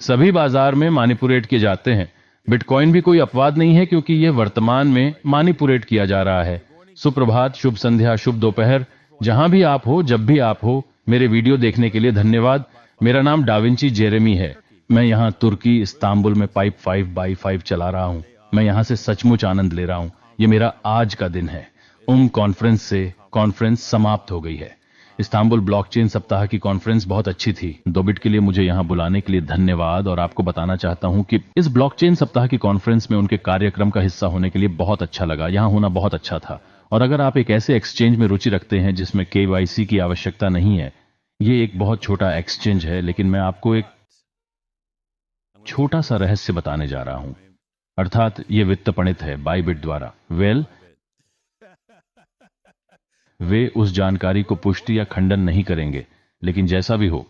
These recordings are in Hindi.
सभी बाजार में मैनिपुलेट किए जाते हैं। बिटकॉइन भी कोई अपवाद नहीं है, क्योंकि यह वर्तमान में मैनिपुलेट किया जा रहा है। सुप्रभात, शुभ संध्या, शुभ दोपहर, जहां भी आप हो, जब भी आप हो, मेरे वीडियो देखने के लिए धन्यवाद। मेरा नाम डाविंची जेरेमी है। मैं यहाँ तुर्की इस्तांबुल में पाइप 5x5 चला रहा हूँ। मैं यहाँ से सचमुच आनंद ले रहा हूँ। ये मेरा आज का दिन है। कॉन्फ्रेंस से कॉन्फ्रेंस समाप्त हो गई है। इस्तांबुल ब्लॉकचेन सप्ताह की कॉन्फ्रेंस बहुत अच्छी थी। 2 बिट के लिए मुझे यहाँ बुलाने के लिए धन्यवाद। और आपको बताना चाहता हूँ कि इस ब्लॉकचेन सप्ताह की कॉन्फ्रेंस में उनके कार्यक्रम का हिस्सा होने के लिए बहुत अच्छा लगा। यहाँ होना बहुत अच्छा था। और अगर आप एक ऐसे एक्सचेंज में रुचि रखते हैं जिसमें KYC की आवश्यकता नहीं है, ये एक बहुत छोटा एक्सचेंज है, लेकिन मैं आपको एक छोटा सा रहस्य बताने जा रहा हूं। अर्थात ये वित्त पणित है बाइबिट द्वारा। वे उस जानकारी को पुष्टि या खंडन नहीं करेंगे, लेकिन जैसा भी हो।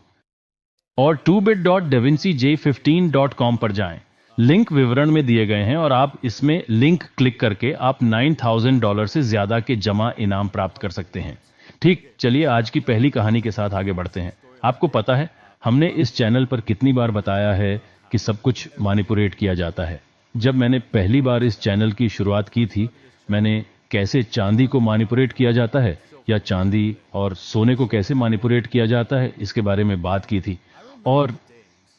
और 2bit.davincij15.com पर जाएं। लिंक विवरण में दिए गए हैं और आप इसमें लिंक क्लिक करके आप $9,000 से ज्यादा के जमा इनाम प्राप्त कर सकते हैं। ठीक, चलिए आज की पहली कहानी के साथ आगे बढ़ते हैं। आपको पता है हमने इस चैनल पर कितनी बार बताया है कि सब कुछ मैनिपुलेट किया जाता है। जब मैंने पहली बार इस चैनल की शुरुआत की थी, मैंने कैसे चांदी को मैनिपुलेट किया जाता है या चांदी और सोने को कैसे मैनिपुलेट किया जाता है इसके बारे में बात की थी। और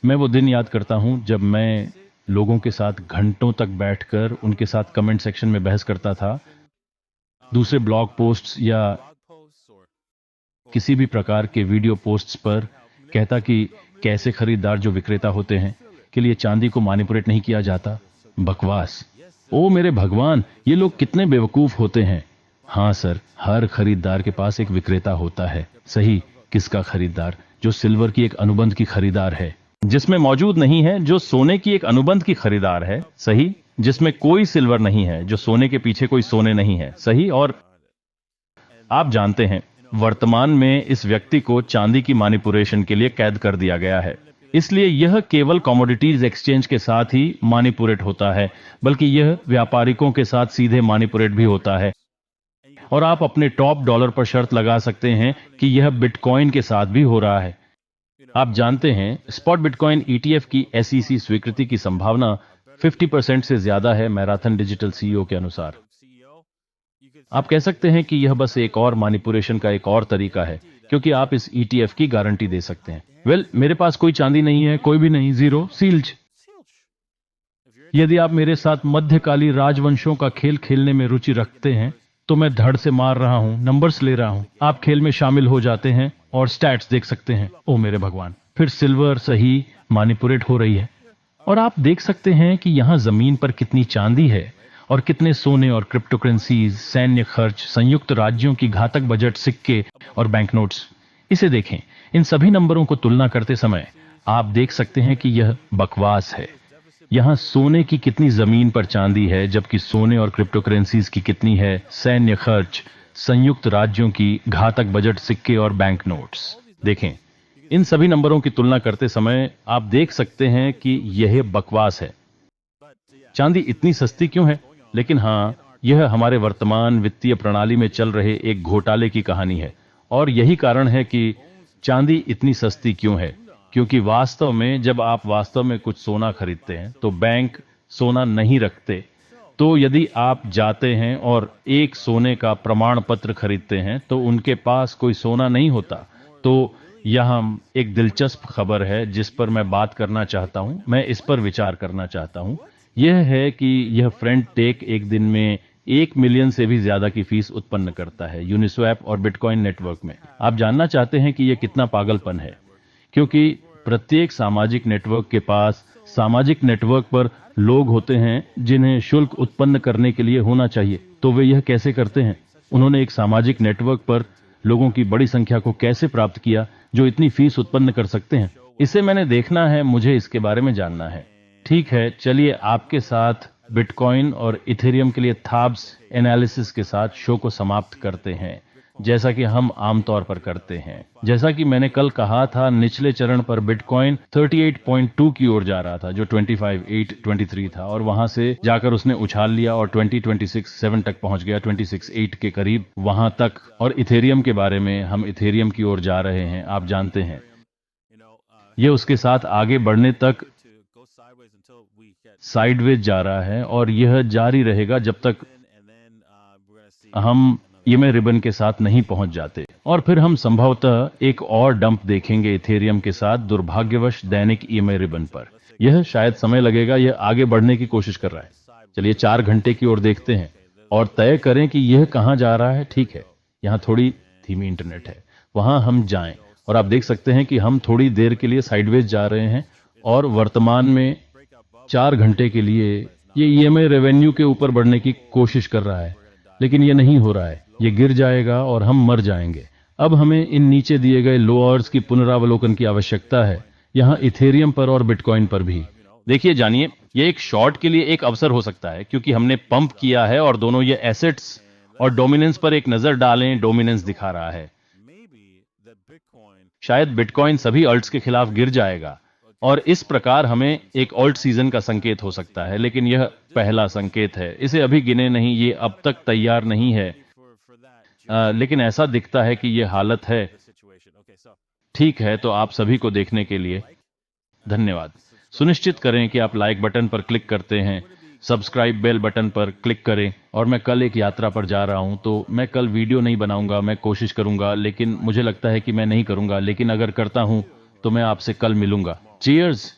मैं वो दिन याद करता हूं जब मैं लोगों के साथ घंटों तक बैठकर उनके साथ कमेंट सेक्शन में बहस करता था। दूसरे ब्लॉग पोस्ट्स या किसी भी प्रकार के वीडियो पोस्ट्स पर कहता कि कैसे खरीदार जो विक्रेता होते हैं के लिए चांदी को मैनिपुलेट नहीं किया जाता। बकवास। ओ मेरे भगवान, ये लोग कितने बेवकूफ होते हैं। हाँ सर, हर खरीदार के पास एक विक्रेता होता है। सही, किसका खरीदार? जो सिल्वर की एक अनुबंध की खरीदार है, जिसमें मौजूद नहीं है, जो सोने की एक अनुबंध की खरीदार है। सही, जिसमें कोई सिल्वर नहीं है, जो सोने के पीछे कोई सोने नहीं है। सही। और आप जानते हैं वर्तमान में इस व्यक्ति को चांदी की मैनिपुलेशन के लिए कैद कर दिया गया है। इसलिए यह केवल कमोडिटीज एक्सचेंज के साथ ही मैनिपुलेट होता है, बल्कि यह व्यापारिकों के साथ सीधे मैनिपुलेट भी होता है। और आप अपने टॉप डॉलर पर शर्त लगा सकते हैं कि यह बिटकॉइन के साथ भी हो रहा है। आप जानते हैं स्पॉट बिटकॉइन ETF की SEC स्वीकृति की संभावना 50% से ज्यादा है, मैराथन डिजिटल CEO के अनुसार। आप कह सकते हैं कि यह बस एक और मैनिपुलेशन का एक और तरीका है, क्योंकि आप इस ETF की गारंटी दे सकते हैं। मेरे पास कोई चांदी नहीं है, कोई भी नहीं, जीरो सील्ज। यदि आप मेरे साथ मध्यकालीन राजवंशों का खेल खेलने में रुचि रखते हैं, तो मैं धड़ से मार रहा हूं, नंबर्स ले रहा हूं। आप खेल में शामिल हो जाते हैं और स्टैट्स देख सकते हैं। ओ मेरे भगवान, फिर सिल्वर सही मैनिपुलेट हो रही है। और आप देख सकते हैं कि यहां जमीन पर कितनी चांदी है और कितने सोने और क्रिप्टोकरेंसीज, सैन्य खर्च, संयुक्त राज्यों की घातक बजट, सिक्के और बैंक नोट्स। इसे देखें। इन सभी नंबरों को तुलना करते समय आप देख सकते हैं कि यह बकवास है। यहां सोने की कितनी जमीन पर चांदी है, जबकि सोने और क्रिप्टोकरेंसीज की कितनी है, सैन्य खर्च, संयुक्त राज्यों की घातक बजट, सिक्के और बैंक नोट्स। देखें, इन सभी नंबरों की तुलना करते समय आप देख सकते हैं कि यह बकवास है। चांदी इतनी सस्ती क्यों है? लेकिन हाँ, यह हमारे वर्तमान वित्तीय प्रणाली में चल रहे एक घोटाले की कहानी है। और यही कारण है कि चांदी इतनी सस्ती क्यों है, क्योंकि वास्तव में जब आप वास्तव में कुछ सोना खरीदते हैं तो बैंक सोना नहीं रखते। तो यदि आप जाते हैं और एक सोने का प्रमाण पत्र खरीदते हैं तो उनके पास कोई सोना नहीं होता। तो यहाँ एक दिलचस्प खबर है जिस पर मैं बात करना चाहता हूँ, मैं इस पर विचार करना चाहता हूँ। यह है कि यह फ्रेंड टेक एक दिन में 1 मिलियन से भी ज्यादा की फीस उत्पन्न करता है यूनिस्वैप और बिटकॉइन नेटवर्क में। आप जानना चाहते हैं कि यह कितना पागलपन है, क्योंकि प्रत्येक सामाजिक नेटवर्क के पास सामाजिक नेटवर्क पर लोग होते हैं जिन्हें शुल्क उत्पन्न करने के लिए होना चाहिए। तो वे यह कैसे करते हैं? उन्होंने एक सामाजिक नेटवर्क पर लोगों की बड़ी संख्या को कैसे प्राप्त किया जो इतनी फीस उत्पन्न कर सकते हैं? इसे मैंने देखना है, मुझे इसके बारे में जानना है। ठीक है, चलिए आपके साथ बिटकॉइन और इथेरियम के लिए थाब्स एनालिसिस के साथ शो को समाप्त करते हैं, जैसा कि हम आमतौर पर करते हैं। जैसा कि मैंने कल कहा था, निचले चरण पर बिटकॉइन 38.2 की ओर जा रहा था, जो 25,823 था, और वहां से जाकर उसने उछाल लिया और 20,26,7 तक पहुंच गया, 26,8 के करीब वहां तक। और इथेरियम के बारे में, हम इथेरियम की ओर जा रहे हैं, आप जानते हैं। यह उसके साथ आगे बढ़ने तक साइडवेज जा रहा है और यह जारी रहेगा जब तक हम ईएमए रिबन के साथ नहीं पहुंच जाते। और फिर हम संभवतः एक और डंप देखेंगे इथेरियम के साथ, दुर्भाग्यवश दैनिक ईएमए रिबन पर। यह शायद समय लगेगा, यह आगे बढ़ने की कोशिश कर रहा है। चलिए 4 घंटे की ओर देखते हैं और तय करें कि यह कहां जा रहा है। ठीक है, यहां थोड़ी धीमी इंटरनेट है, वहां हम जाएं और आप देख सकते हैं कि हम थोड़ी देर के लिए साइडवेज जा रहे हैं और वर्तमान में 4 घंटे के लिए ये ईएमए रेवेन्यू के ऊपर बढ़ने की कोशिश कर रहा है, लेकिन ये नहीं हो रहा है। ये गिर जाएगा और हम मर जाएंगे। अब हमें इन नीचे दिए गए लोअर्स की पुनरावलोकन की आवश्यकता है, यहां इथेरियम पर और बिटकॉइन पर भी। देखिए जानिए, ये एक शॉर्ट के लिए एक अवसर हो सकता है क्योंकि हमने पंप किया है और दोनों ये एसेट्स और डोमिनेंस पर एक नजर डालें। डोमिनेंस दिखा रहा है, शायद बिटकॉइन सभी अल्ट्स के खिलाफ गिर जाएगा और इस प्रकार हमें एक ऑल्ट सीजन का संकेत हो सकता है, लेकिन यह पहला संकेत है। इसे अभी गिने नहीं, ये अब तक तैयार नहीं है, लेकिन ऐसा दिखता है कि यह हालत है। ठीक है, तो आप सभी को देखने के लिए धन्यवाद। सुनिश्चित करें कि आप लाइक बटन पर क्लिक करते हैं, सब्सक्राइब बेल बटन पर क्लिक करें। और मैं कल एक यात्रा पर जा रहा हूं, तो मैं कल वीडियो नहीं बनाऊंगा। मैं कोशिश करूंगा, लेकिन मुझे लगता है कि मैं नहीं करूंगा, लेकिन अगर करता हूं तो मैं आपसे कल मिलूंगा। चीयर्स।